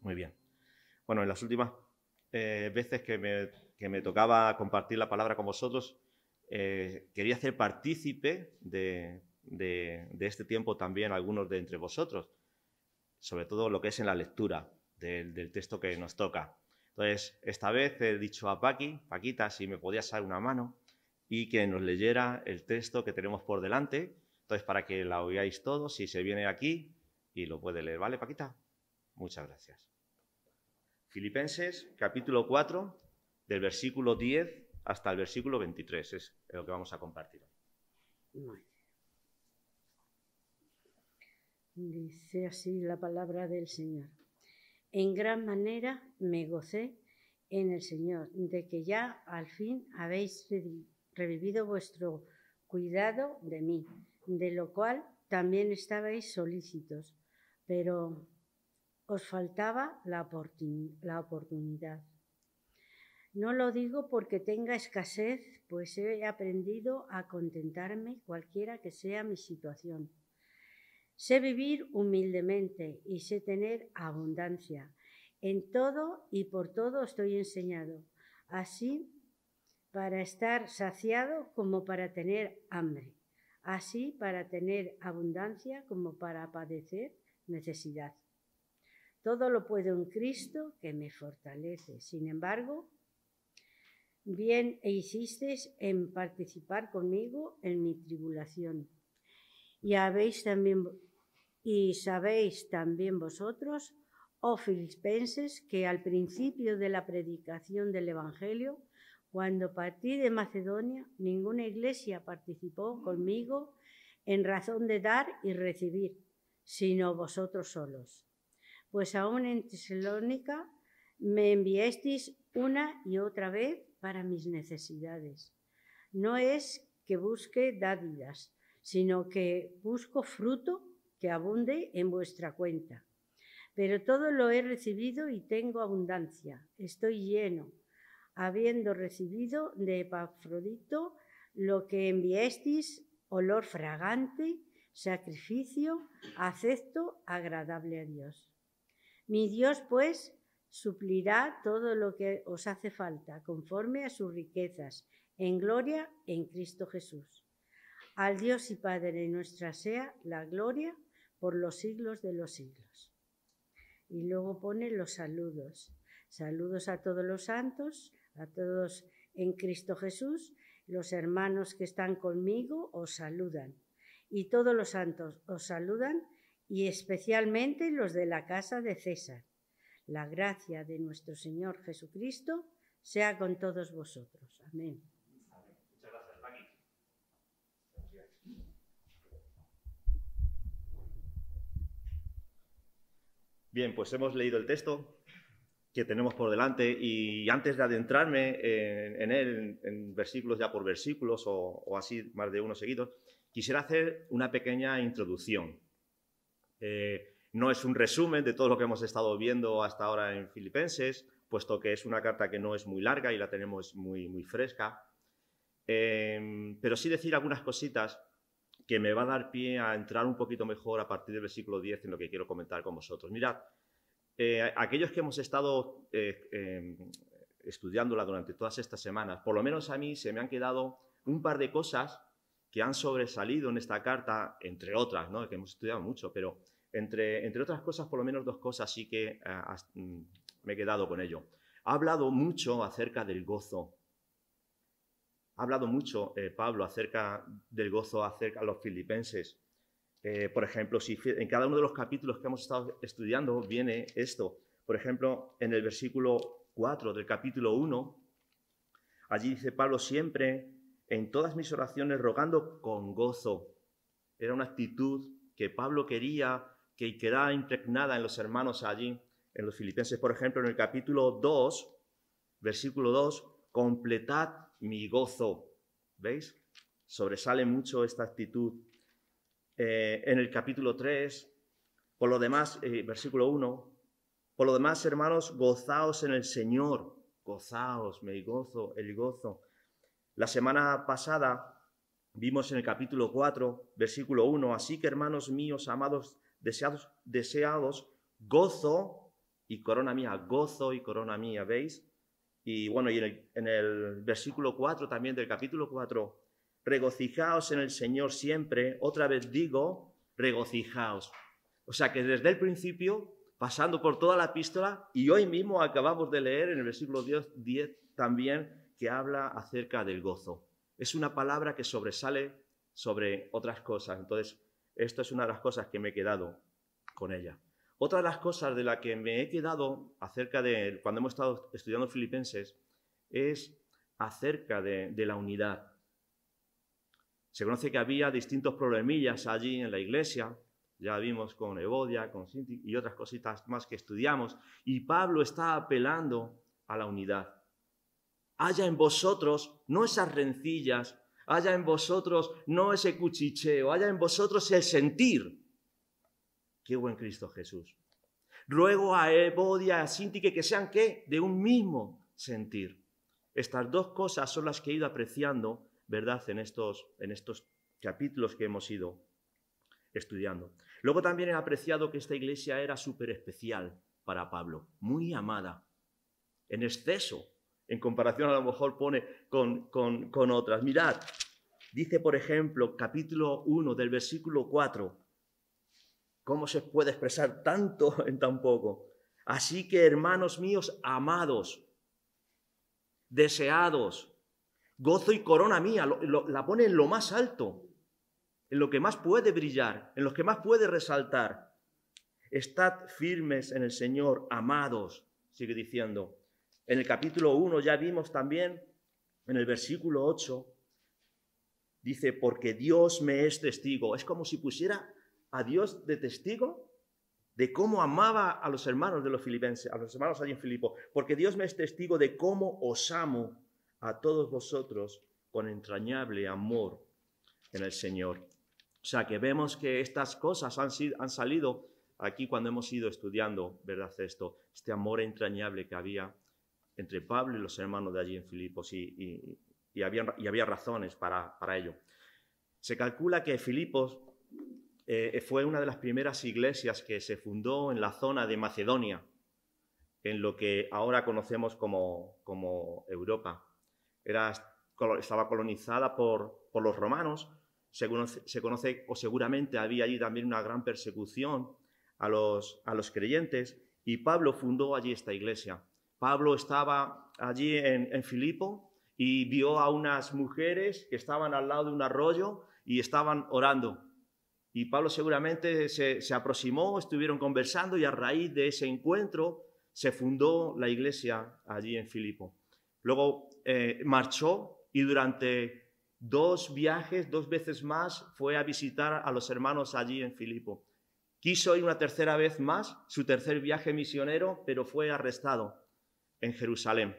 Muy bien. Bueno, en las últimas veces que me tocaba compartir la palabra con vosotros, quería hacer partícipe de este tiempo también a algunos de entre vosotros, sobre todo lo que es en la lectura del texto que nos toca. Entonces, esta vez he dicho a Paquita, si me podías dar una mano y que nos leyera el texto que tenemos por delante. Entonces, para que la oigáis todos, si se viene aquí y lo puede leer. ¿Vale, Paquita? Muchas gracias. Filipenses, capítulo 4, del versículo 10 hasta el versículo 23. Es lo que vamos a compartir. Dice así la palabra del Señor. En gran manera me gocé en el Señor, de que ya al fin habéis revivido vuestro cuidado de mí, de lo cual también estabais solícitos, pero os faltaba la oportunidad. No lo digo porque tenga escasez, pues he aprendido a contentarme cualquiera que sea mi situación. Sé vivir humildemente y sé tener abundancia. En todo y por todo estoy enseñado, así para estar saciado como para tener hambre, así para tener abundancia como para padecer necesidad. Todo lo puedo en Cristo que me fortalece. Sin embargo, bien hicisteis en participar conmigo en mi tribulación. Y sabéis también vosotros, oh filipenses, que al principio de la predicación del Evangelio, cuando partí de Macedonia, ninguna iglesia participó conmigo en razón de dar y recibir, sino vosotros solos. Pues aún en Tesalónica me enviasteis una y otra vez para mis necesidades. No es que busque dádivas, sino que busco fruto que abunde en vuestra cuenta. Pero todo lo he recibido y tengo abundancia. Estoy lleno, habiendo recibido de Epafrodito lo que enviasteis, olor fragante, sacrificio acepto, agradable a Dios. Mi Dios, pues, suplirá todo lo que os hace falta, conforme a sus riquezas, en gloria en Cristo Jesús. Al Dios y Padre nuestra sea la gloria por los siglos de los siglos. Y luego pone los saludos. Saludos a todos los santos, a todos en Cristo Jesús. Los hermanos que están conmigo os saludan. Y todos los santos os saludan, y especialmente los de la casa de César. La gracia de nuestro Señor Jesucristo sea con todos vosotros. Amén. Muchas gracias, Paqui. Bien, pues hemos leído el texto que tenemos por delante y antes de adentrarme en él, en versículos ya por versículos o así más de uno seguidos, quisiera hacer una pequeña introducción. No es un resumen de todo lo que hemos estado viendo hasta ahora en Filipenses, puesto que es una carta que no es muy larga y la tenemos muy fresca, pero sí decir algunas cositas que me va a dar pie a entrar un poquito mejor a partir del versículo 10 en lo que quiero comentar con vosotros. Mirad, aquellos que hemos estado estudiándola durante todas estas semanas, por lo menos a mí se me han quedado un par de cosas que han sobresalido en esta carta, entre otras, ¿no? Que hemos estudiado mucho, pero entre otras cosas, por lo menos dos cosas sí que me he quedado con ello. Ha hablado mucho acerca del gozo. Ha hablado mucho Pablo acerca del gozo, acerca de los filipenses. Por ejemplo, si en cada uno de los capítulos que hemos estado estudiando viene esto. Por ejemplo, en el versículo 4 del capítulo 1, allí dice Pablo siempre, en todas mis oraciones rogando con gozo. Era una actitud que Pablo quería que quedara impregnada en los hermanos allí, en los filipenses. Por ejemplo, en el capítulo 2, versículo 2, completad mi gozo. ¿Veis? Sobresale mucho esta actitud. En el capítulo 3, por lo demás, versículo 1, por lo demás, hermanos, gozaos en el Señor. Gozaos, me gozo, el gozo. La semana pasada vimos en el capítulo 4, versículo 1, así que hermanos míos, amados, deseados, gozo y corona mía, gozo y corona mía, ¿veis? Y bueno, y en el versículo 4 también del capítulo 4, regocijaos en el Señor siempre, otra vez digo, regocijaos. O sea que desde el principio, pasando por toda la epístola, y hoy mismo acabamos de leer en el versículo 10 también, que habla acerca del gozo. Es una palabra que sobresale sobre otras cosas. Entonces, esto es una de las cosas que me he quedado con ella. Otra de las cosas de la que me he quedado acerca de cuando hemos estado estudiando Filipenses es acerca de la unidad. Se conoce que había distintos problemillas allí en la iglesia, ya vimos con Evodia, con Sinti y otras cositas más que estudiamos, y Pablo está apelando a la unidad. Haya en vosotros no esas rencillas, haya en vosotros no ese cuchicheo, haya en vosotros el sentir. ¡Qué buen Cristo Jesús! Ruego a Evodia, a Sintique que sean, ¿qué? De un mismo sentir. Estas dos cosas son las que he ido apreciando, ¿verdad?, en estos capítulos que hemos ido estudiando. Luego también he apreciado que esta iglesia era súper especial para Pablo, muy amada, en exceso, en comparación a lo mejor pone con otras. Mirad, dice por ejemplo, capítulo 1 del versículo 4, ¿cómo se puede expresar tanto en tan poco? Así que, hermanos míos, amados, deseados, gozo y corona mía, la pone en lo más alto, en lo que más puede brillar, en lo que más puede resaltar. Estad firmes en el Señor, amados, sigue diciendo. En el capítulo 1 ya vimos también, en el versículo 8, dice, porque Dios me es testigo. Es como si pusiera a Dios de testigo de cómo amaba a los hermanos de los filipenses, a los hermanos allí en Filipo. Porque Dios me es testigo de cómo os amo a todos vosotros con entrañable amor en el Señor. O sea que vemos que estas cosas han salido aquí cuando hemos ido estudiando, ¿verdad? Este amor entrañable que había entre Pablo y los hermanos de allí en Filipos y había razones para ello. Se calcula que Filipos fue una de las primeras iglesias que se fundó en la zona de Macedonia, en lo que ahora conocemos como Europa. Estaba colonizada por los romanos. Se conoce, o seguramente había allí también una gran persecución a los creyentes, y Pablo fundó allí esta iglesia. Pablo estaba allí en Filipo y vio a unas mujeres que estaban al lado de un arroyo y estaban orando. Y Pablo seguramente se aproximó, estuvieron conversando y a raíz de ese encuentro se fundó la iglesia allí en Filipo. Luego marchó y durante 2 viajes, 2 veces más, fue a visitar a los hermanos allí en Filipo. Quiso ir una tercera vez más, su tercer viaje misionero, pero fue arrestado en Jerusalén.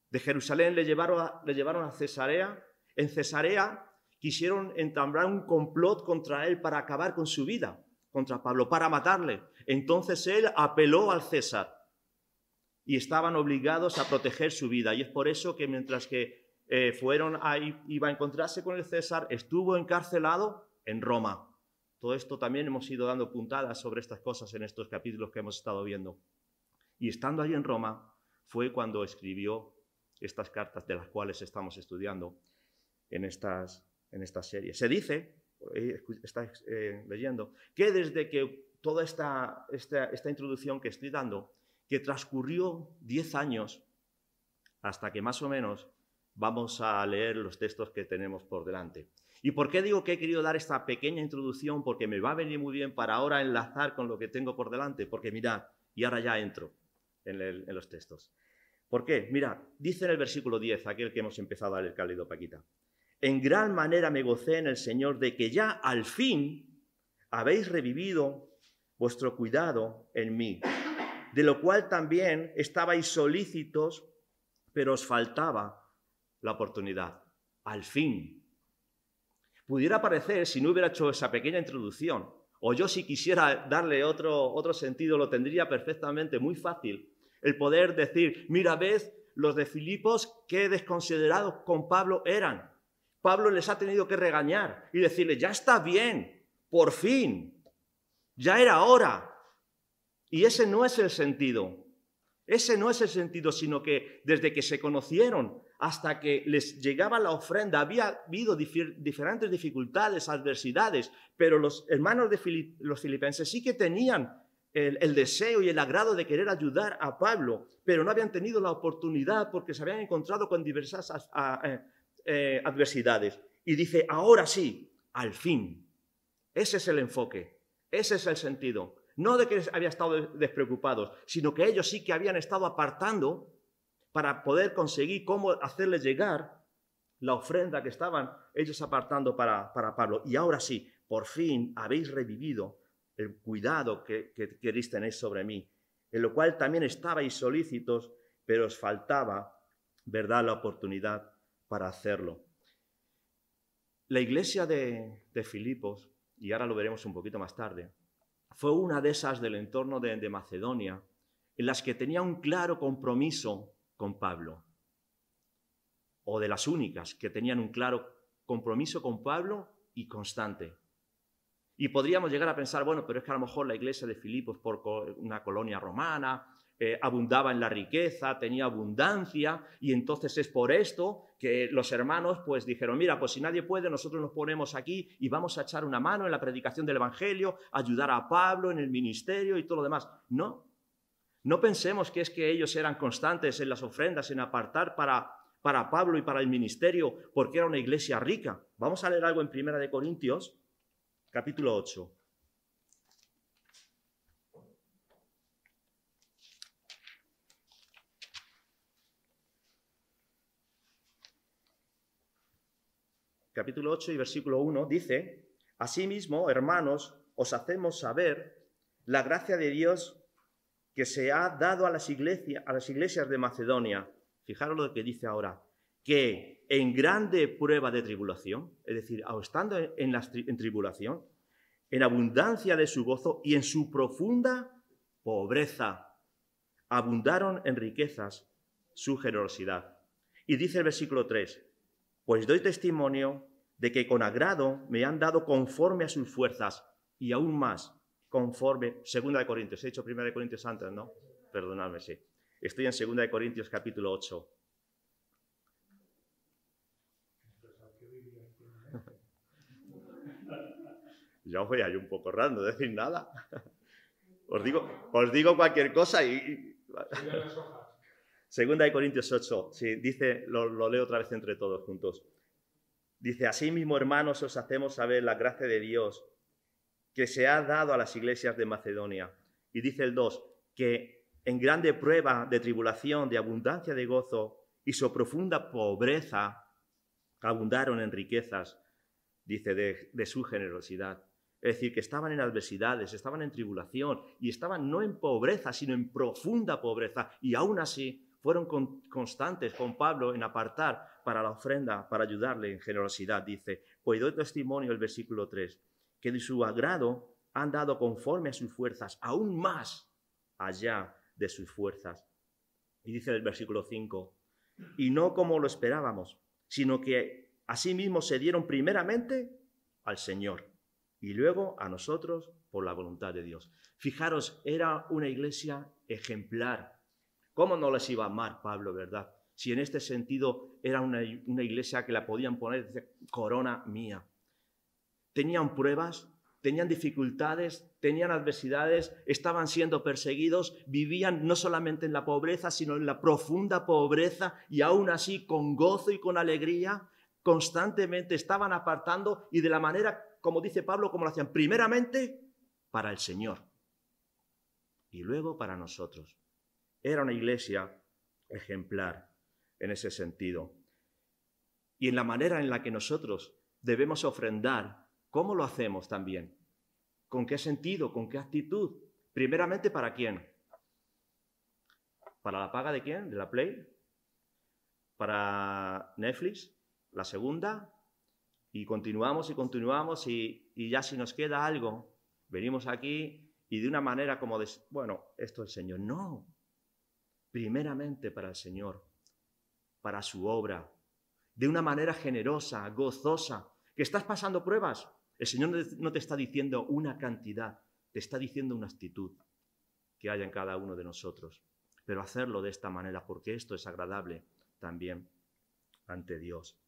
De Jerusalén le llevaron a Cesarea. En Cesarea quisieron entablar un complot contra él para acabar con su vida, contra Pablo, para matarle. Entonces él apeló al César y estaban obligados a proteger su vida. Y es por eso que mientras que iba a encontrarse con el César, estuvo encarcelado en Roma. Todo esto también hemos ido dando puntadas sobre estas cosas en estos capítulos que hemos estado viendo. Y estando allí en Roma fue cuando escribió estas cartas de las cuales estamos estudiando en estas series. Se dice, estáis leyendo, que desde que toda esta introducción que estoy dando, que transcurrió 10 años hasta que más o menos vamos a leer los textos que tenemos por delante. ¿Y por qué digo que he querido dar esta pequeña introducción? Porque me va a venir muy bien para ahora enlazar con lo que tengo por delante. Porque mirad, y ahora ya entro en los textos. ¿Por qué? Mirad, dice en el versículo 10, aquel que hemos empezado a leer, que ha leído Paquita. En gran manera me gocé en el Señor de que ya al fin habéis revivido vuestro cuidado en mí, de lo cual también estabais solícitos, pero os faltaba la oportunidad. Al fin. Pudiera parecer, si no hubiera hecho esa pequeña introducción, o yo si quisiera darle otro sentido, lo tendría perfectamente, muy fácil, el poder decir, mira, ves, los de Filipos, qué desconsiderados con Pablo eran. Pablo les ha tenido que regañar y decirle, ya está bien, por fin, ya era hora. Y ese no es el sentido. Ese no es el sentido, sino que desde que se conocieron hasta que les llegaba la ofrenda, había habido diferentes dificultades, adversidades, pero los hermanos de los filipenses sí que tenían el deseo y el agrado de querer ayudar a Pablo, pero no habían tenido la oportunidad porque se habían encontrado con diversas adversidades. Y dice, ahora sí, al fin. Ese es el enfoque, ese es el sentido. No de que habían estado despreocupados, sino que ellos sí que habían estado apartando para poder conseguir cómo hacerles llegar la ofrenda que estaban ellos apartando para Pablo. Y ahora sí, por fin habéis revivido el cuidado que queréis tener sobre mí, en lo cual también estabais solícitos, pero os faltaba, ¿verdad?, la oportunidad para hacerlo. La iglesia de Filipos, y ahora lo veremos un poquito más tarde, fue una de esas del entorno de Macedonia en las que tenía un claro compromiso con Pablo, o de las únicas que tenían un claro compromiso con Pablo y constante. Y podríamos llegar a pensar, bueno, pero es que a lo mejor la iglesia de Filipos, por una colonia romana, abundaba en la riqueza, tenía abundancia, y entonces es por esto que los hermanos pues dijeron, mira, pues si nadie puede, nosotros nos ponemos aquí y vamos a echar una mano en la predicación del Evangelio, ayudar a Pablo en el ministerio y todo lo demás. No pensemos que es que ellos eran constantes en las ofrendas, en apartar para Pablo y para el ministerio, porque era una iglesia rica. Vamos a leer algo en 1 Corintios, capítulo 8. Capítulo 8 y versículo 1 dice, asimismo, hermanos, os hacemos saber la gracia de Dios que se ha dado a las iglesias de Macedonia. Fijaros lo que dice ahora, que en grande prueba de tribulación, es decir, estando en tribulación, en abundancia de su gozo y en su profunda pobreza, abundaron en riquezas su generosidad. Y dice el versículo 3, pues doy testimonio de que con agrado me han dado conforme a sus fuerzas y aún más conforme, 2 Corintios, he dicho 1 Corintios antes, ¿no? Perdonadme, sí. Estoy en 2 Corintios capítulo 8. Ya os voy a ir un poco raro, no decir nada. Os digo cualquier cosa y... 2 Corintios 8, sí, dice, lo leo otra vez entre todos juntos. Dice, asimismo, hermanos, os hacemos saber la gracia de Dios que se ha dado a las iglesias de Macedonia. Y dice el 2, que en grande prueba de tribulación, de abundancia de gozo y su profunda pobreza, abundaron en riquezas, dice, de su generosidad. Es decir, que estaban en adversidades, estaban en tribulación y estaban no en pobreza, sino en profunda pobreza. Y aún así fueron constantes con Pablo en apartar para la ofrenda, para ayudarle en generosidad. Dice, pues doy testimonio, el versículo 3, que de su agrado han dado conforme a sus fuerzas, aún más allá de sus fuerzas. Y dice el versículo 5, y no como lo esperábamos, sino que asimismo se dieron primeramente al Señor y luego a nosotros por la voluntad de Dios. Fijaros, era una iglesia ejemplar. ¿Cómo no les iba a amar Pablo, verdad? Si en este sentido era una iglesia que la podían poner corona mía. Tenían pruebas, tenían dificultades, tenían adversidades, estaban siendo perseguidos, vivían no solamente en la pobreza, sino en la profunda pobreza y aún así con gozo y con alegría, constantemente estaban apartando y de la manera, como dice Pablo, como lo hacían, primeramente para el Señor y luego para nosotros. Era una iglesia ejemplar en ese sentido. Y en la manera en la que nosotros debemos ofrendar, ¿cómo lo hacemos también? ¿Con qué sentido? ¿Con qué actitud? Primeramente, ¿para quién? ¿Para la paga de quién? ¿De la Play? ¿Para Netflix? ¿La segunda? Y continuamos y ya si nos queda algo, venimos aquí y de una manera como de, bueno, esto es el Señor. No. Primeramente para el Señor, para su obra, de una manera generosa, gozosa. ¿Que estás pasando pruebas? El Señor no te está diciendo una cantidad, te está diciendo una actitud. que haya en cada uno de nosotros, pero hacerlo de esta manera, porque esto es agradable también ante Dios.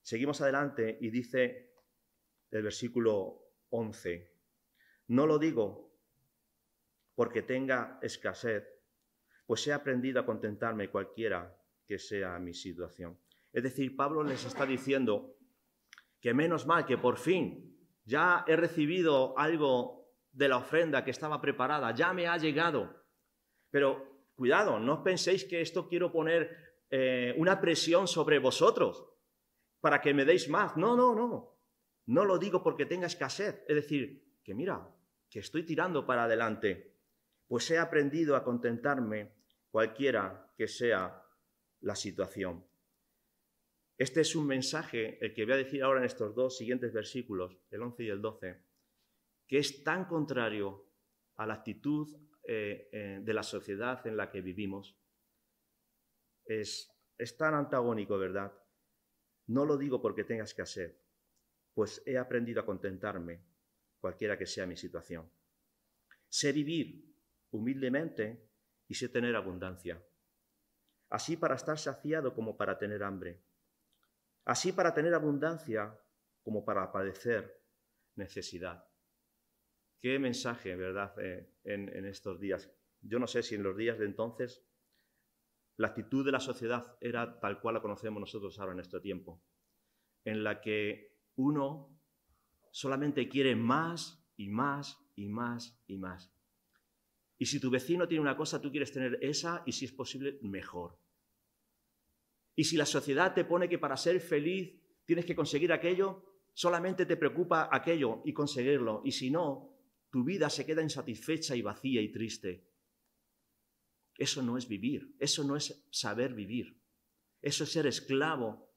Seguimos adelante y dice el versículo 11, no lo digo porque tenga escasez, pues he aprendido a contentarme cualquiera que sea mi situación. Es decir, Pablo les está diciendo que menos mal que por fin ya he recibido algo de la ofrenda que estaba preparada, ya me ha llegado. Pero cuidado, no penséis que esto quiero poner una presión sobre vosotros para que me deis más. No, no, no. No lo digo porque tenga escasez. Es decir, que mira, que estoy tirando para adelante. Pues he aprendido a contentarme cualquiera que sea la situación. Este es un mensaje, el que voy a decir ahora en estos dos siguientes versículos, el 11 y el 12, que es tan contrario a la actitud de la sociedad en la que vivimos. Es tan antagónico, ¿verdad? No lo digo porque tenga escasez, pues he aprendido a contentarme, cualquiera que sea mi situación. Sé vivir humildemente y sé tener abundancia. Así para estar saciado como para tener hambre. Así para tener abundancia como para padecer necesidad. Qué mensaje, ¿verdad?, en estos días. Yo no sé si en los días de entonces la actitud de la sociedad era tal cual la conocemos nosotros ahora en este tiempo, en la que uno solamente quiere más y más y más y más. Y si tu vecino tiene una cosa, tú quieres tener esa y si es posible, mejor. Y si la sociedad te pone que para ser feliz tienes que conseguir aquello, solamente te preocupa aquello y conseguirlo. Y si no, tu vida se queda insatisfecha y vacía y triste. Eso no es vivir, eso no es saber vivir. Eso es ser esclavo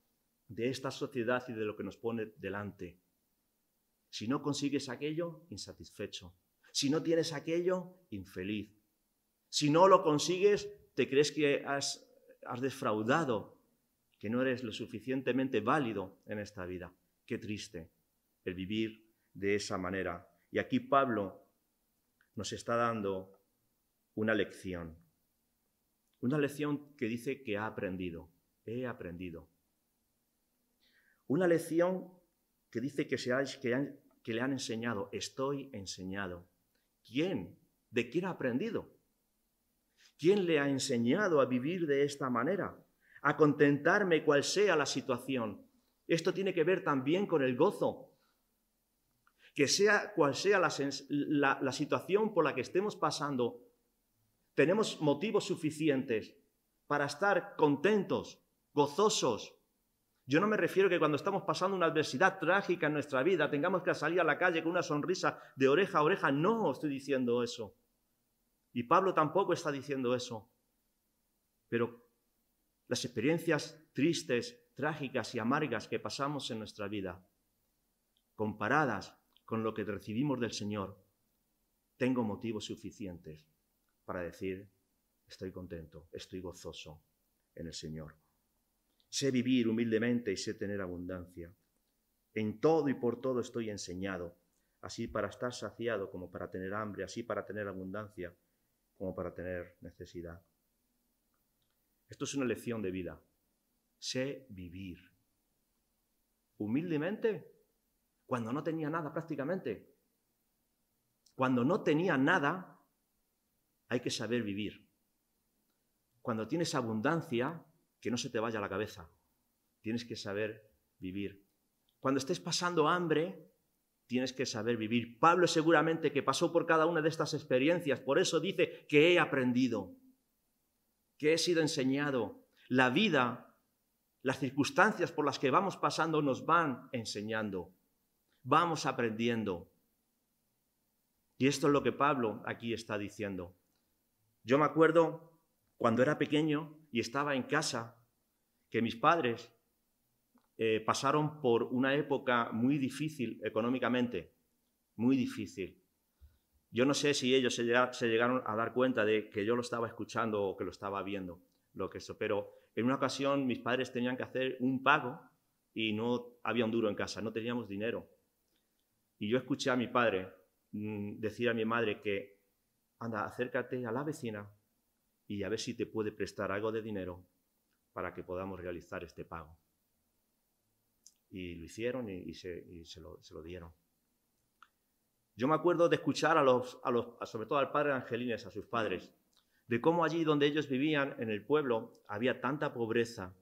de esta sociedad y de lo que nos pone delante. Si no consigues aquello, insatisfecho. Si no tienes aquello, infeliz. Si no lo consigues, te crees que has defraudado, que no eres lo suficientemente válido en esta vida. Qué triste el vivir de esa manera. Y aquí Pablo nos está dando una lección. Una lección que dice que ha aprendido. He aprendido. Una lección que dice que le han enseñado. Estoy enseñado. ¿Quién? ¿De quién ha aprendido? ¿Quién le ha enseñado a vivir de esta manera? A contentarme cual sea la situación. Esto tiene que ver también con el gozo. Que sea cual sea la situación por la que estemos pasando, tenemos motivos suficientes para estar contentos, gozosos. Yo no me refiero que cuando estamos pasando una adversidad trágica en nuestra vida tengamos que salir a la calle con una sonrisa de oreja a oreja. No estoy diciendo eso. Y Pablo tampoco está diciendo eso. Pero las experiencias tristes, trágicas y amargas que pasamos en nuestra vida, comparadas con lo que recibimos del Señor, tengo motivos suficientes para decir, estoy contento, estoy gozoso en el Señor. Sé vivir humildemente y sé tener abundancia. En todo y por todo estoy enseñado, así para estar saciado como para tener hambre, así para tener abundancia como para tener necesidad. Esto es una lección de vida. Sé vivir humildemente cuando no tenía nada prácticamente. Cuando no tenía nada, hay que saber vivir. Cuando tienes abundancia, que no se te vaya la cabeza. Tienes que saber vivir. Cuando estés pasando hambre, tienes que saber vivir. Pablo seguramente que pasó por cada una de estas experiencias, por eso dice que he aprendido, que he sido enseñado. La vida, las circunstancias por las que vamos pasando nos van enseñando, vamos aprendiendo. Y esto es lo que Pablo aquí está diciendo. Yo me acuerdo cuando era pequeño y estaba en casa, que mis padres pasaron por una época muy difícil económicamente, muy difícil. Yo no sé si ellos se llegaron a dar cuenta de que yo lo estaba escuchando o que lo estaba viendo, pero en una ocasión mis padres tenían que hacer un pago y no había un duro en casa, no teníamos dinero. Y yo escuché a mi padre decir a mi madre que anda, acércate a la vecina y a ver si te puede prestar algo de dinero para que podamos realizar este pago. Y lo hicieron y se lo dieron. Yo me acuerdo de escuchar sobre todo al padre Angelines, a sus padres, de cómo allí donde ellos vivían, en el pueblo, había tanta pobreza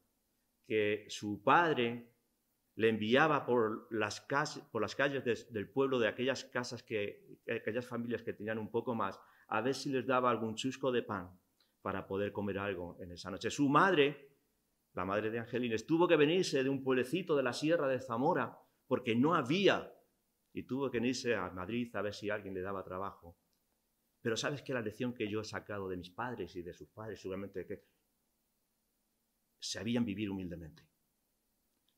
que su padre le enviaba por las calles del pueblo, de aquellas casas, aquellas familias que tenían un poco más, a ver si les daba algún chusco de pan para poder comer algo en esa noche. Su madre, la madre de Angelines, tuvo que venirse de un pueblecito de la Sierra de Zamora porque no había, y tuvo que irse a Madrid a ver si alguien le daba trabajo. Pero ¿sabes qué? La lección que yo he sacado de mis padres y de sus padres, seguramente, que sabían vivir humildemente.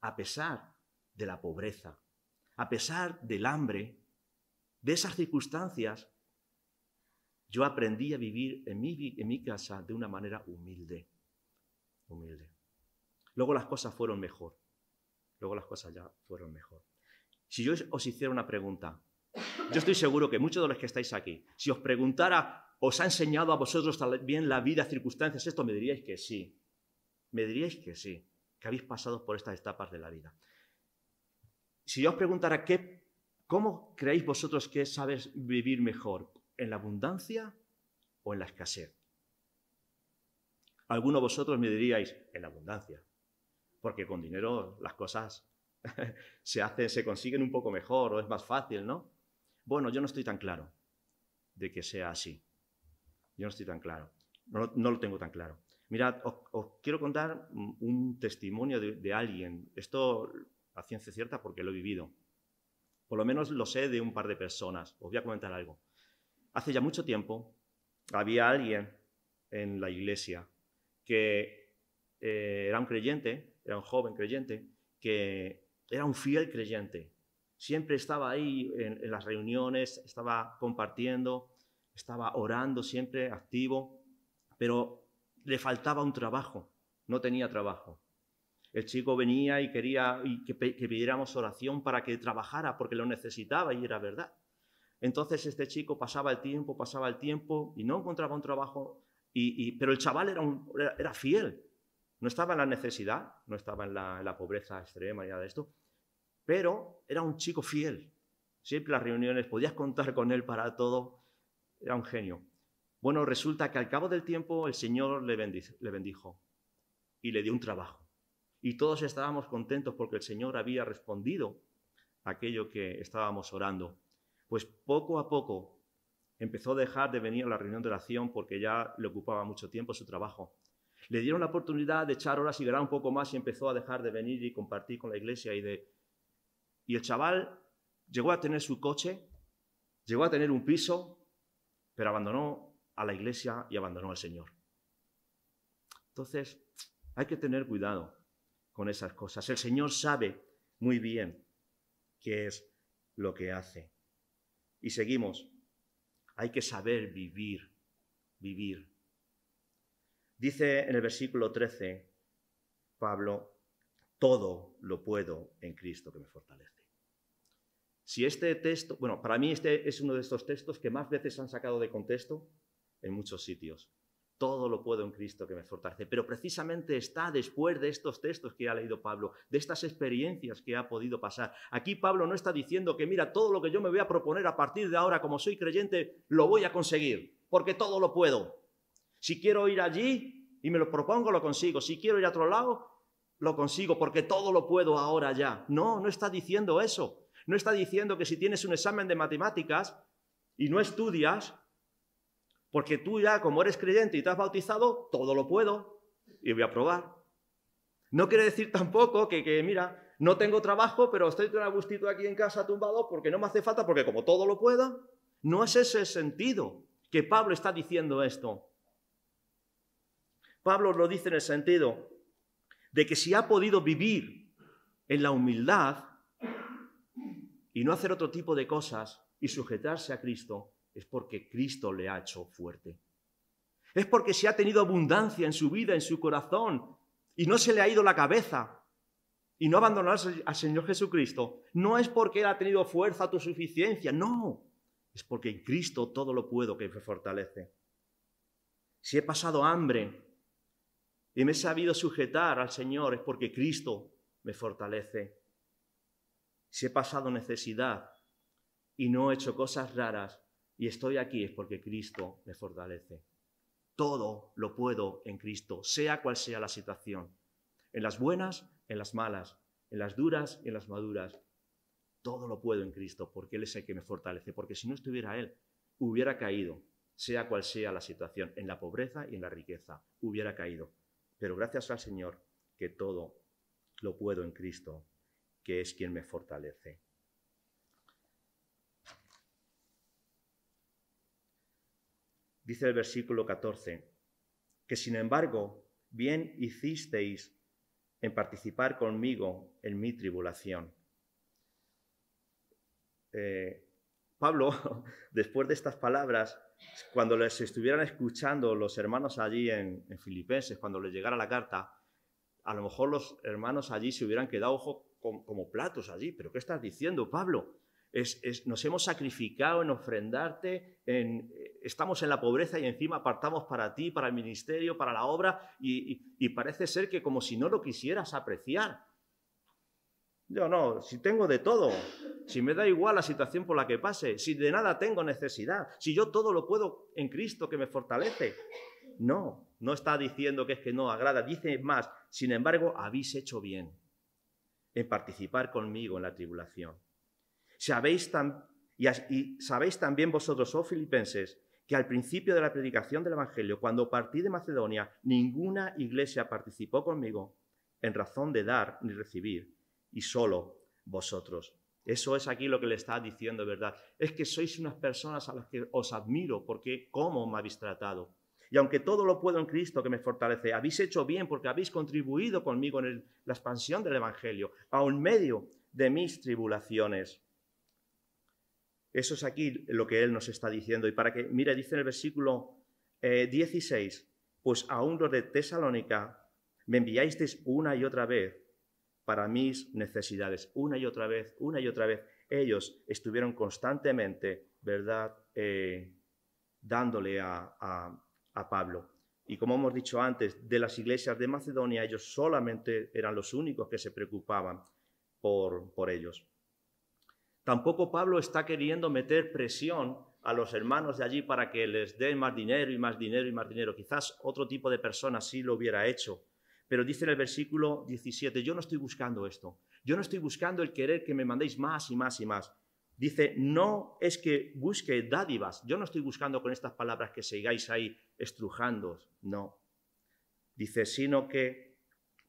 A pesar de la pobreza, a pesar del hambre, de esas circunstancias, yo aprendí a vivir en mi casa de una manera humilde. Luego las cosas fueron mejor. Si yo os hiciera una pregunta, yo estoy seguro que muchos de los que estáis aquí, si os preguntara, ¿os ha enseñado a vosotros también la vida, circunstancias, esto? Me diríais que sí. Que habéis pasado por estas etapas de la vida. Si yo os preguntara, ¿cómo creéis vosotros que sabes vivir mejor? ¿En la abundancia o en la escasez? Algunos de vosotros me diríais, en la abundancia, porque con dinero las cosas se consiguen un poco mejor o es más fácil, ¿no? Bueno, yo no estoy tan claro de que sea así. No lo tengo tan claro. Mirad, os quiero contar un testimonio de alguien. Esto a ciencia cierta porque lo he vivido. Por lo menos lo sé de un par de personas. Os voy a comentar algo. Hace ya mucho tiempo había alguien en la iglesia que era un creyente, era un joven creyente, que era un fiel creyente. Siempre estaba ahí en las reuniones, estaba compartiendo, estaba orando, siempre activo, pero le faltaba un trabajo, no tenía trabajo. El chico venía y quería que pidiéramos oración para que trabajara, porque lo necesitaba y era verdad. Entonces este chico pasaba el tiempo y no encontraba un trabajo, pero el chaval era fiel. No estaba en la necesidad, no estaba en la pobreza extrema y nada de esto, pero era un chico fiel. Siempre las reuniones, podías contar con él para todo, era un genio. Bueno, resulta que al cabo del tiempo el Señor le bendijo y le dio un trabajo. Y todos estábamos contentos porque el Señor había respondido a aquello que estábamos orando. Pues poco a poco empezó a dejar de venir a la reunión de oración porque ya le ocupaba mucho tiempo su trabajo. Le dieron la oportunidad de echar horas y ganar un poco más y empezó a dejar de venir y compartir con la iglesia. Y el chaval llegó a tener su coche, llegó a tener un piso, pero abandonó a la iglesia y abandonó al Señor. Entonces, hay que tener cuidado con esas cosas. El Señor sabe muy bien qué es lo que hace. Y seguimos. Hay que saber vivir. Dice en el versículo 13, Pablo, todo lo puedo en Cristo que me fortalece. Si este texto, bueno, para mí este es uno de estos textos que más veces han sacado de contexto en muchos sitios. Todo lo puedo en Cristo que me fortalece. Pero precisamente está después de estos textos que ha leído Pablo, de estas experiencias que ha podido pasar. Aquí Pablo no está diciendo que, mira, todo lo que yo me voy a proponer a partir de ahora, como soy creyente, lo voy a conseguir, porque todo lo puedo. Si quiero ir allí y me lo propongo, lo consigo. Si quiero ir a otro lado, lo consigo, porque todo lo puedo ahora ya. No está diciendo eso. No está diciendo que si tienes un examen de matemáticas y no estudias, porque tú ya, como eres creyente y te has bautizado, todo lo puedo y voy a probar. No quiere decir tampoco que mira, no tengo trabajo, pero estoy tan a gustito aquí en casa tumbado porque no me hace falta, porque como todo lo puedo. No es ese el sentido que Pablo está diciendo esto. Pablo lo dice en el sentido de que si ha podido vivir en la humildad y no hacer otro tipo de cosas y sujetarse a Cristo, es porque Cristo le ha hecho fuerte. Es porque si ha tenido abundancia en su vida, en su corazón, y no se le ha ido la cabeza, y no ha abandonado al Señor Jesucristo, no es porque él ha tenido fuerza, autosuficiencia, no. es porque en Cristo todo lo puedo que me fortalece. Si he pasado hambre y me he sabido sujetar al Señor, es porque Cristo me fortalece. Si he pasado necesidad y no he hecho cosas raras y estoy aquí, es porque Cristo me fortalece. Todo lo puedo en Cristo, sea cual sea la situación. En las buenas, en las malas, en las duras y en las maduras. Todo lo puedo en Cristo, porque Él es el que me fortalece. Porque si no estuviera Él, hubiera caído, sea cual sea la situación, en la pobreza y en la riqueza, hubiera caído. Pero gracias al Señor, que todo lo puedo en Cristo, que es quien me fortalece. Dice el versículo 14, que sin embargo, bien hicisteis en participar conmigo en mi tribulación. Pablo, después de estas palabras, cuando les estuvieran escuchando los hermanos allí en Filipenses, cuando les llegara la carta, a lo mejor los hermanos allí se hubieran quedado como platos allí. ¿Pero qué estás diciendo, Pablo? Nos hemos sacrificado en ofrendarte, estamos en la pobreza y encima apartamos para ti, para el ministerio, para la obra, y parece ser que como si no lo quisieras apreciar. Yo no, si tengo de todo, si me da igual la situación por la que pase, si de nada tengo necesidad, si yo todo lo puedo en Cristo que me fortalece. No, no está diciendo que es que no agrada, dice más, sin embargo, habéis hecho bien en participar conmigo en la tribulación. Sabéis también vosotros, oh filipenses, que al principio de la predicación del Evangelio, cuando partí de Macedonia, ninguna iglesia participó conmigo en razón de dar ni recibir, y solo vosotros. Eso es aquí lo que le está diciendo, ¿verdad? Es que sois unas personas a las que os admiro porque cómo me habéis tratado. Y aunque todo lo puedo en Cristo que me fortalece, habéis hecho bien porque habéis contribuido conmigo en la expansión del Evangelio, aun medio de mis tribulaciones. Eso es aquí lo que él nos está diciendo. Y para que, mira, dice en el versículo 16, pues aún los de Tesalónica me enviasteis una y otra vez para mis necesidades. Una y otra vez, una y otra vez. Ellos estuvieron constantemente, ¿verdad?, dándole a Pablo. Y como hemos dicho antes, de las iglesias de Macedonia, ellos solamente eran los únicos que se preocupaban por ellos. Tampoco Pablo está queriendo meter presión a los hermanos de allí para que les den más dinero y más dinero y más dinero. Quizás otro tipo de persona sí lo hubiera hecho. Pero dice en el versículo 17, yo no estoy buscando esto. Yo no estoy buscando el querer que me mandéis más y más y más. Dice, no es que busque dádivas. Yo no estoy buscando con estas palabras que sigáis ahí estrujándoos. No. Dice, sino que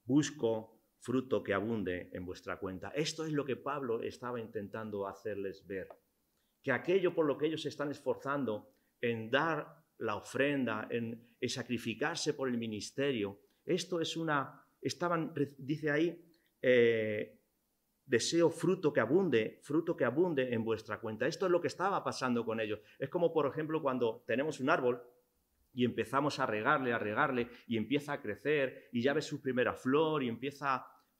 busco fruto que abunde en vuestra cuenta. Esto es lo que Pablo estaba intentando hacerles ver. Que aquello por lo que ellos se están esforzando en dar la ofrenda, en sacrificarse por el ministerio, esto es dice ahí, deseo fruto que abunde en vuestra cuenta. Esto es lo que estaba pasando con ellos. Es como, por ejemplo, cuando tenemos un árbol y empezamos a regarle, y empieza a crecer, y ya ves su primera flor, y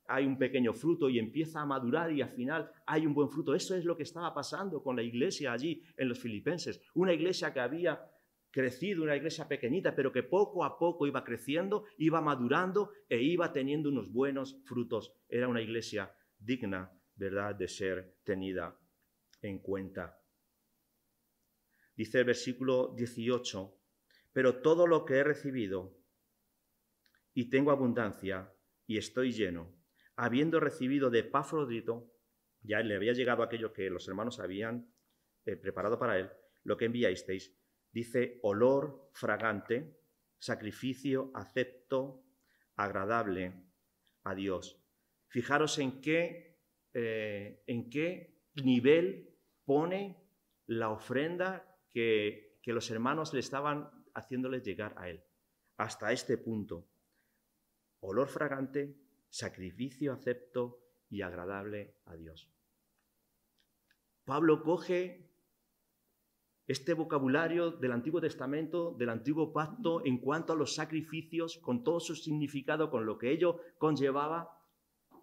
hay un pequeño fruto, y empieza a madurar, y al final hay un buen fruto. Eso es lo que estaba pasando con la iglesia allí en los Filipenses. Una iglesia que había crecido, una iglesia pequeñita, pero que poco a poco iba creciendo, iba madurando e iba teniendo unos buenos frutos. Era una iglesia digna, ¿verdad?, de ser tenida en cuenta. Dice el versículo 18, pero todo lo que he recibido y tengo abundancia y estoy lleno, habiendo recibido de Epafrodito, ya le había llegado aquello que los hermanos habían preparado para él, lo que enviasteis, dice olor fragante, sacrificio acepto, agradable a Dios. Fijaros en qué nivel pone la ofrenda que los hermanos le estaban haciéndoles llegar a él. Hasta este punto. Olor fragante, sacrificio acepto y agradable a Dios. Pablo coge este vocabulario del Antiguo Testamento, del Antiguo Pacto, en cuanto a los sacrificios, con todo su significado, con lo que ello conllevaba,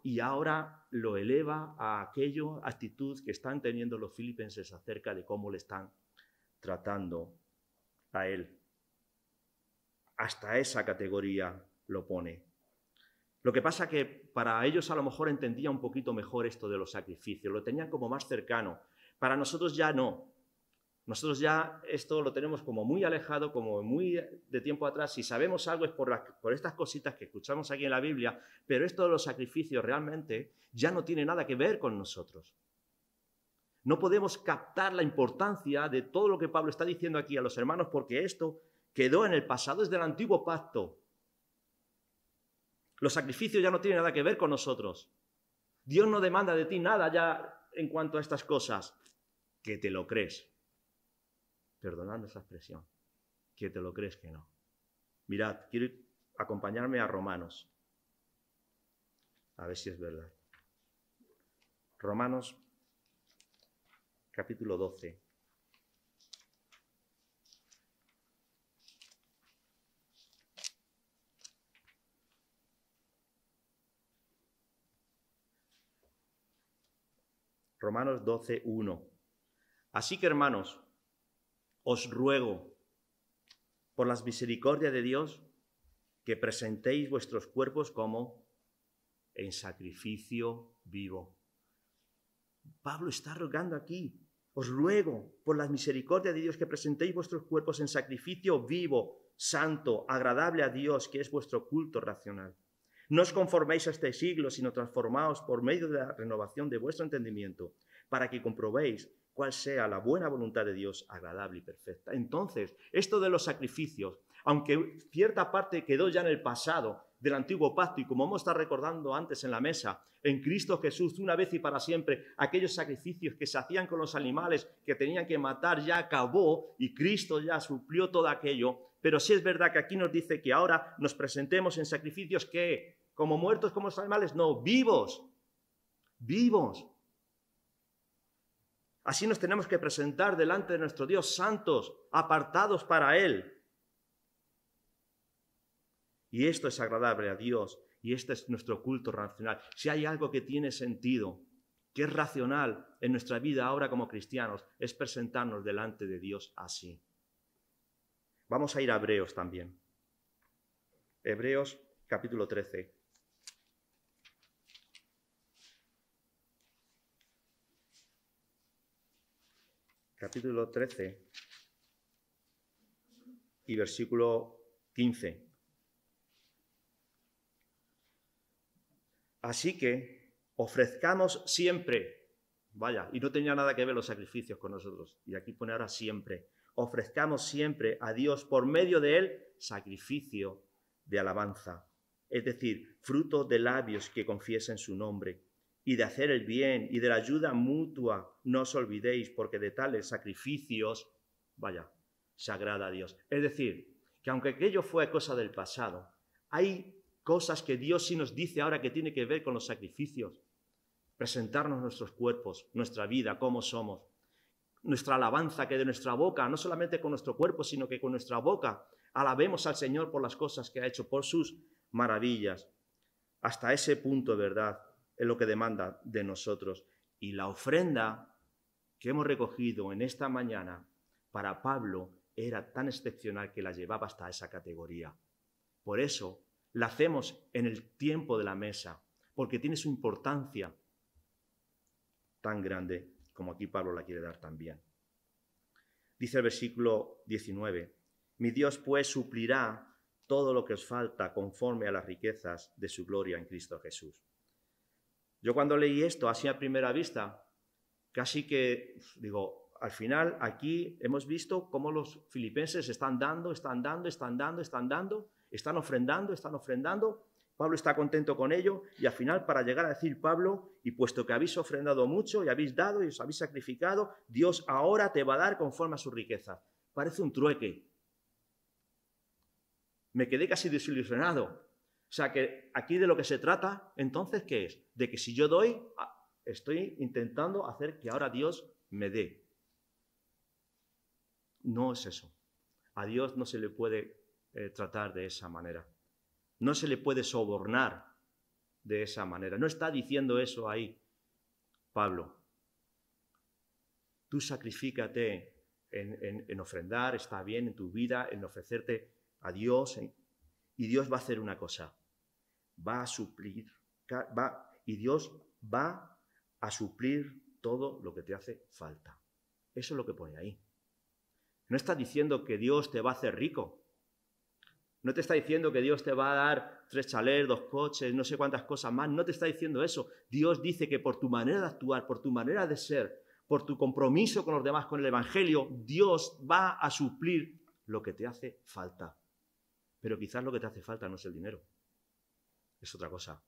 y ahora lo eleva a aquella actitud que están teniendo los filipenses acerca de cómo le están tratando a él. Hasta esa categoría lo pone. Lo que pasa que para ellos a lo mejor entendía un poquito mejor esto de los sacrificios, lo tenían como más cercano. Para nosotros ya no. Nosotros ya esto lo tenemos como muy alejado, como muy de tiempo atrás. Si sabemos algo es por estas cositas que escuchamos aquí en la Biblia, pero esto de los sacrificios realmente ya no tiene nada que ver con nosotros. No podemos captar la importancia de todo lo que Pablo está diciendo aquí a los hermanos porque esto quedó en el pasado, es del antiguo pacto. Los sacrificios ya no tienen nada que ver con nosotros. Dios no demanda de ti nada ya en cuanto a estas cosas. Que te lo crees. Perdonad esa expresión. Que te lo crees que no. Mirad, quiero acompañarme a Romanos. A ver si es verdad. Romanos, capítulo 12. Romanos 12, 1. Así que, hermanos, os ruego, por las misericordias de Dios, que presentéis vuestros cuerpos como en sacrificio vivo. Pablo está rogando aquí. Os ruego, por las misericordias de Dios, que presentéis vuestros cuerpos en sacrificio vivo, santo, agradable a Dios, que es vuestro culto racional. No os conforméis a este siglo, sino transformaos por medio de la renovación de vuestro entendimiento, para que comprobéis cuál sea la buena voluntad de Dios, agradable y perfecta. Entonces, esto de los sacrificios, aunque cierta parte quedó ya en el pasado del antiguo pacto, y como hemos estado recordando antes en la mesa, en Cristo Jesús, una vez y para siempre, aquellos sacrificios que se hacían con los animales que tenían que matar ya acabó, y Cristo ya suplió todo aquello. Pero sí es verdad que aquí nos dice que ahora nos presentemos en sacrificios que, como muertos como los animales, no, vivos, vivos. Así nos tenemos que presentar delante de nuestro Dios, santos, apartados para Él. Y esto es agradable a Dios, y este es nuestro culto racional. Si hay algo que tiene sentido, que es racional en nuestra vida ahora como cristianos, es presentarnos delante de Dios así. Vamos a ir a Hebreos también. Hebreos capítulo 13. Capítulo 13 y versículo 15. Así que ofrezcamos siempre, vaya, y no tenía nada que ver los sacrificios con nosotros, y aquí pone ahora siempre, ofrezcamos siempre a Dios por medio de Él sacrificio de alabanza, es decir, fruto de labios que confiesen su nombre, y de hacer el bien y de la ayuda mutua no os olvidéis, porque de tales sacrificios, vaya, se agrada a Dios. Es decir, que aunque aquello fue cosa del pasado, hay cosas que Dios sí nos dice ahora que tiene que ver con los sacrificios. Presentarnos nuestros cuerpos, nuestra vida, cómo somos. Nuestra alabanza, que de nuestra boca, no solamente con nuestro cuerpo, sino que con nuestra boca, alabemos al Señor por las cosas que ha hecho, por sus maravillas. Hasta ese punto, ¿verdad?, es lo que demanda de nosotros. Y la ofrenda que hemos recogido en esta mañana, para Pablo, era tan excepcional que la llevaba hasta esa categoría. Por eso la hacemos en el tiempo de la mesa, porque tiene su importancia tan grande como aquí Pablo la quiere dar también. Dice el versículo 19, mi Dios pues suplirá todo lo que os falta conforme a las riquezas de su gloria en Cristo Jesús. Yo cuando leí esto así a primera vista, casi que digo, al final aquí hemos visto cómo los filipenses están ofrendando. Pablo está contento con ello y al final para llegar a decir Pablo, y puesto que habéis ofrendado mucho y habéis dado y os habéis sacrificado, Dios ahora te va a dar conforme a su riqueza. Parece un trueque. Me quedé casi desilusionado. O sea que aquí de lo que se trata, entonces, ¿qué es? De que si yo doy, estoy intentando hacer que ahora Dios me dé. No es eso. A Dios no se le puede tratar de esa manera. No se le puede sobornar de esa manera. No está diciendo eso ahí, Pablo. Tú sacrifícate en ofrendar, está bien en tu vida, en ofrecerte a Dios, y Dios va a hacer una cosa. Va a suplir, y Dios va a suplir todo lo que te hace falta. Eso es lo que pone ahí. No está diciendo que Dios te va a hacer rico. No te está diciendo que Dios te va a dar 3 chalés, 2 coches, no sé cuántas cosas más. No te está diciendo eso. Dios dice que por tu manera de actuar, por tu manera de ser, por tu compromiso con los demás, con el Evangelio, Dios va a suplir lo que te hace falta. Pero quizás lo que te hace falta no es el dinero. Es otra cosa.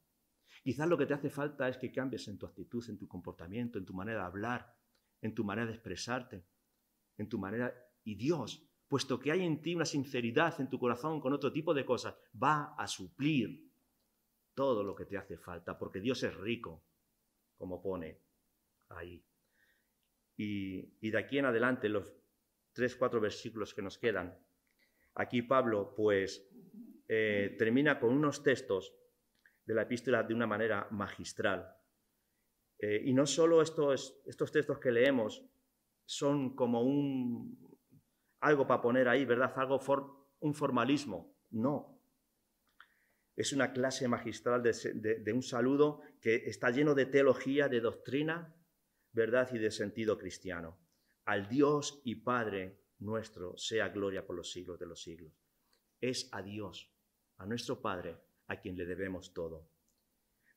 Quizás lo que te hace falta es que cambies en tu actitud, en tu comportamiento, en tu manera de hablar, en tu manera de expresarte, en tu manera... Y Dios, puesto que hay en ti una sinceridad en tu corazón con otro tipo de cosas, va a suplir todo lo que te hace falta, porque Dios es rico, como pone ahí. Y de aquí en adelante, los 3-4 versículos que nos quedan, aquí Pablo pues termina con unos textos de la epístola de una manera magistral. Y no solo estos textos que leemos son como algo para poner ahí, ¿verdad? Un formalismo. No. Es una clase magistral de un saludo que está lleno de teología, de doctrina, ¿verdad? Y de sentido cristiano. Al Dios y Padre nuestro sea gloria por los siglos de los siglos. Es a Dios, a nuestro Padre, a quien le debemos todo.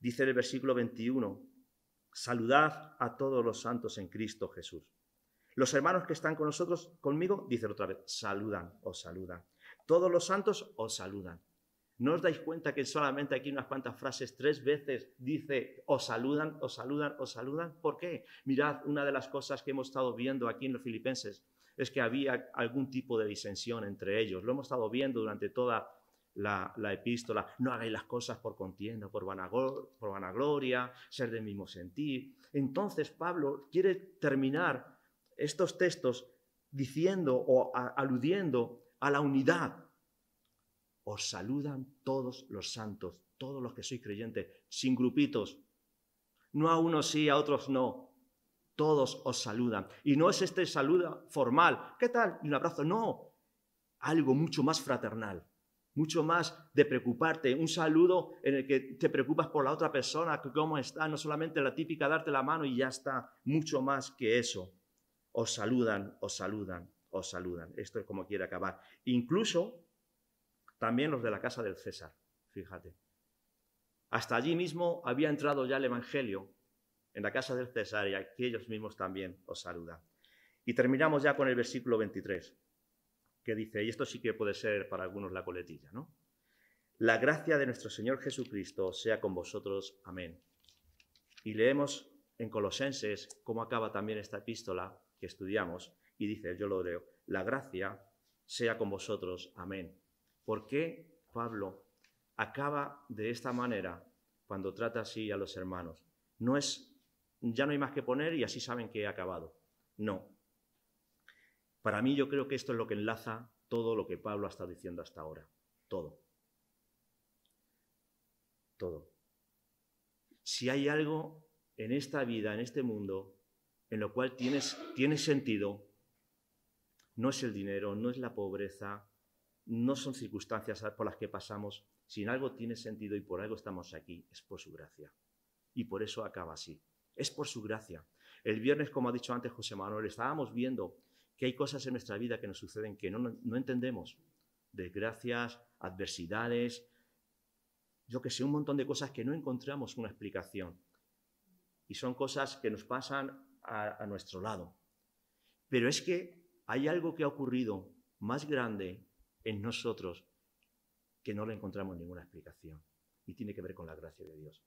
Dice el versículo 21, saludad a todos los santos en Cristo Jesús. Los hermanos que están con nosotros, conmigo, dice otra vez, saludan, os saludan. Todos los santos os saludan. ¿No os dais cuenta que solamente aquí unas cuantas frases 3 veces dice os saludan, os saludan, os saludan? ¿Por qué? Mirad, una de las cosas que hemos estado viendo aquí en los Filipenses es que había algún tipo de disensión entre ellos. Lo hemos estado viendo durante toda la epístola. No hagáis las cosas por contienda, por vanagloria, ser del mismo sentir. Entonces Pablo quiere terminar estos textos diciendo o aludiendo a la unidad. Os saludan todos los santos, todos los que sois creyentes, sin grupitos. No a unos sí, a otros no. Todos os saludan. Y no es este saludo formal. ¿Qué tal? Y un abrazo. No. Algo mucho más fraternal. Mucho más de preocuparte. Un saludo en el que te preocupas por la otra persona, cómo está. No solamente la típica darte la mano y ya está. Mucho más que eso. Os saludan, os saludan, os saludan. Esto es como quiere acabar. Incluso también los de la casa del César, fíjate. Hasta allí mismo había entrado ya el Evangelio en la casa del César y aquí ellos mismos también os saludan. Y terminamos ya con el versículo 23, que dice, y esto sí que puede ser para algunos la coletilla, ¿no? La gracia de nuestro Señor Jesucristo sea con vosotros. Amén. Y leemos en Colosenses cómo acaba también esta epístola que estudiamos y dice, yo lo leo, la gracia sea con vosotros. Amén. ¿Por qué Pablo acaba de esta manera cuando trata así a los hermanos? No es, ya no hay más que poner y así saben que he acabado. No. Para mí yo creo que esto es lo que enlaza todo lo que Pablo ha estado diciendo hasta ahora. Todo. Todo. Si hay algo en esta vida, en este mundo, en lo cual tiene sentido, no es el dinero, no es la pobreza, no son circunstancias por las que pasamos. Si en algo tiene sentido y por algo estamos aquí, es por su gracia. Y por eso acaba así. Es por su gracia. El viernes, como ha dicho antes José Manuel, estábamos viendo que hay cosas en nuestra vida que nos suceden que no entendemos. Desgracias, adversidades, yo que sé, un montón de cosas que no encontramos una explicación. Y son cosas que nos pasan a nuestro lado. Pero es que hay algo que ha ocurrido más grande en nosotros que no le encontramos ninguna explicación. Y tiene que ver con la gracia de Dios.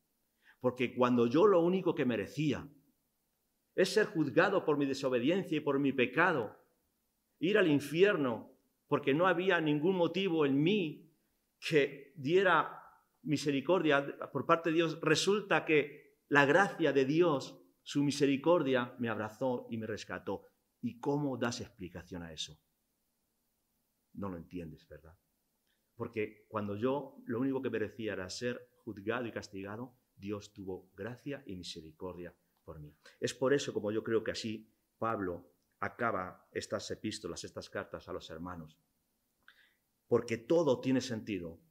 Porque cuando yo lo único que merecía es ser juzgado por mi desobediencia y por mi pecado, ir al infierno, porque no había ningún motivo en mí que diera misericordia por parte de Dios, resulta que la gracia de Dios, su misericordia, me abrazó y me rescató. ¿Y cómo das explicación a eso? No lo entiendes, ¿verdad? Porque cuando yo lo único que merecía era ser juzgado y castigado, Dios tuvo gracia y misericordia por mí. Es por eso como yo creo que así Pablo acaba estas epístolas, estas cartas a los hermanos. Porque todo tiene sentido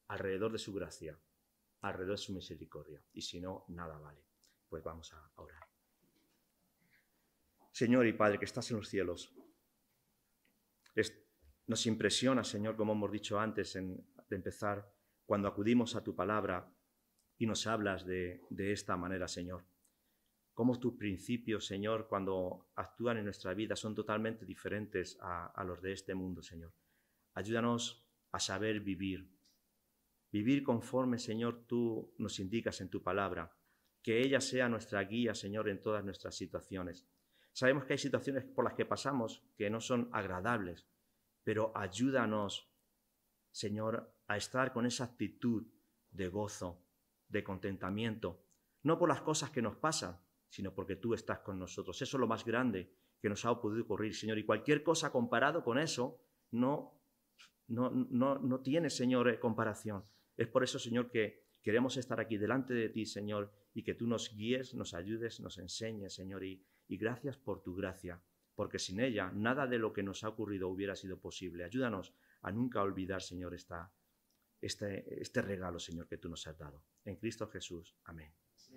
alrededor de su gracia, alrededor de su misericordia. Y si no, nada vale. Pues vamos a orar. Señor y Padre, que estás en los cielos, nos impresiona, Señor, como hemos dicho antes de empezar, cuando acudimos a tu palabra y nos hablas de esta manera, Señor. Cómo tus principios, Señor, cuando actúan en nuestra vida son totalmente diferentes a los de este mundo, Señor. Ayúdanos a saber vivir. Vivir conforme, Señor, tú nos indicas en tu palabra. Que ella sea nuestra guía, Señor, en todas nuestras situaciones. Sabemos que hay situaciones por las que pasamos que no son agradables, pero ayúdanos, Señor, a estar con esa actitud de gozo, de contentamiento, no por las cosas que nos pasan, sino porque tú estás con nosotros. Eso es lo más grande que nos ha podido ocurrir, Señor. Y cualquier cosa comparado con eso no tiene, Señor, comparación. Es por eso, Señor, que queremos estar aquí delante de ti, Señor, y que tú nos guíes, nos ayudes, nos enseñes, Señor. Y gracias por tu gracia, porque sin ella nada de lo que nos ha ocurrido hubiera sido posible. Ayúdanos a nunca olvidar, Señor, este regalo, Señor, que tú nos has dado. En Cristo Jesús. Amén. Sí.